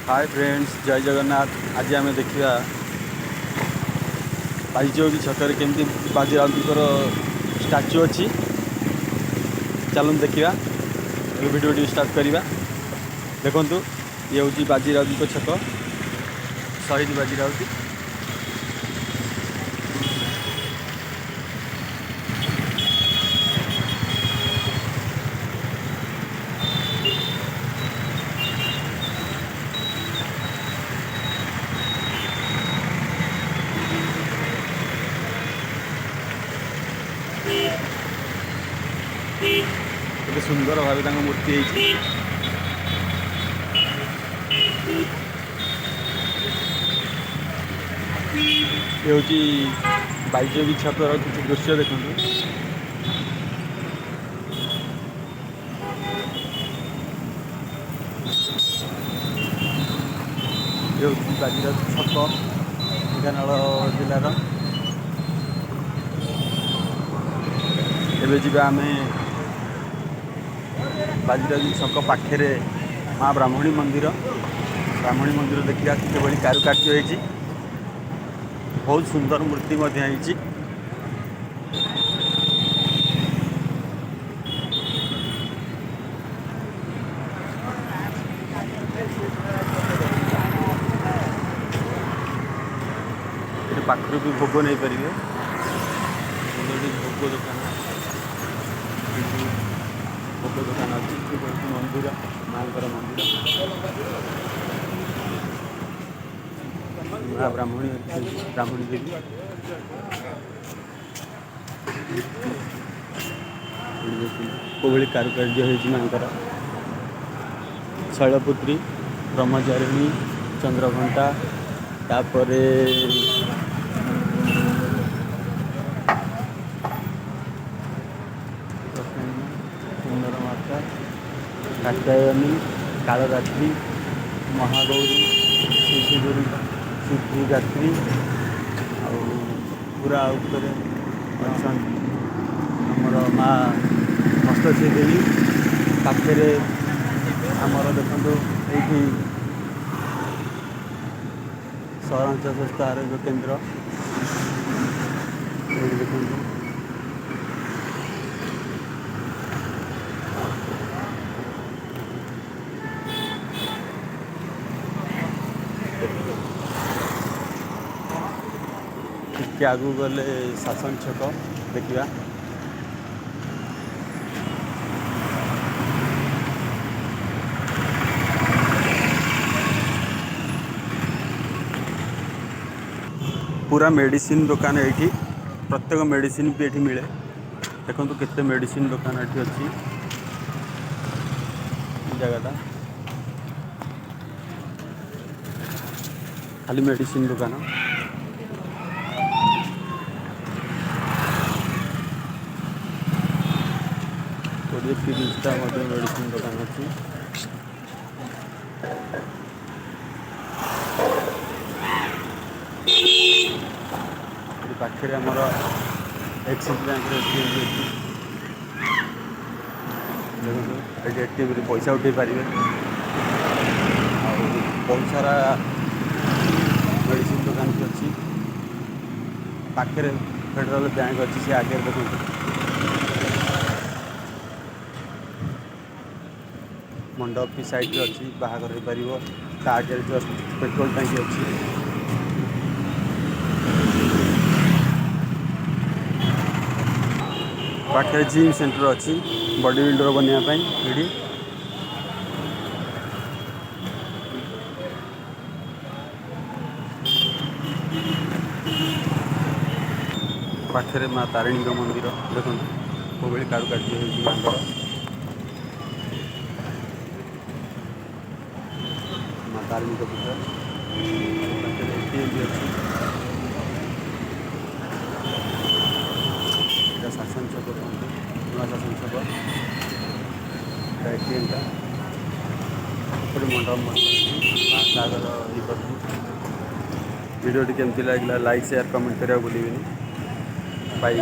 Hi friends, जय जगन्नाथ। आज आम देखा बाईचौकी छक केमती बाजी राउतर स्टाच्यू अच्छी। चलते देखा वीडियो स्टार्ट करवा। देखु ये हूँ बाजी राउत छक, शहीद बाजी राउत। केते सुंदर भाव मूर्ति है। ये हूँ बाईचौकी छकर किसी दृश्य देखो। ये हूँ बाजीराउत छक, ढेଙ୍କାନାଳ जिलार। एबे जीवा आमे बाजीराउत छक पाखे माँ ब्राह्मणी मंदिर देखा किभली कारुकार्य होती। बहुत सुंदर मूर्ति होती। पाखर भी भोग नहीं पारे। भोग दुकान अच्छी। मंदिर माँ मंदिर माँ ब्राह्मणी देवी। कोभली कारुकार्य होती माँकर। शैलपुत्री, ब्रह्मचारिणी, चंद्रघंटा, तापर सुंदर माता, कात्यायनी, कालरात्रि, महागौरी, सिद्धिदात्री पूरा ऊपर अच्छा आमर माँ हस्तश्री देवी। पाखे आमर देखो ये सहरांचल स्वास्थ्य आरोग्य केन्द्र देखो। ଟିକେ ଆଗକୁ ଗଲେ ଶାସନ ଛକ ଦେଖିବା। पूरा मेडिसिन दुकान ये, प्रत्येक मेडिसिन भी ये मिले। देखो केते मेडिसिन दुकान ये अच्छी जगह खाली मेडिसिन दुकान। 20-30टा मेडिसिन दुकान अच्छी। पाखे आमर एक्सिस बैंक देखो एटीएम पैसा उठे पारे। बहुत सारा मेडिसिन दुकान भी अच्छी। पाखे फेडराल बैंक अच्छी से आगे देखो। मंडप की साइड अच्छी बाहागर हो पार। आगे जस्ट पेट्रोल टांकी अच्छी। पाखे जिम सेंटर अच्छी बॉडी बिल्डर बनवाई ये। पाखे माँ तारिणी मंदिर देखो कोभली कारुकार्य होती। माँ तारिणी पीठ एटीएम भी अच्छी। शासन छक नूआ शासन छक एटीएम टा मंडप बाहागर ये कर। वीडियो केमती लगे लाइक शेयर कमेंट करा भूल। बाय।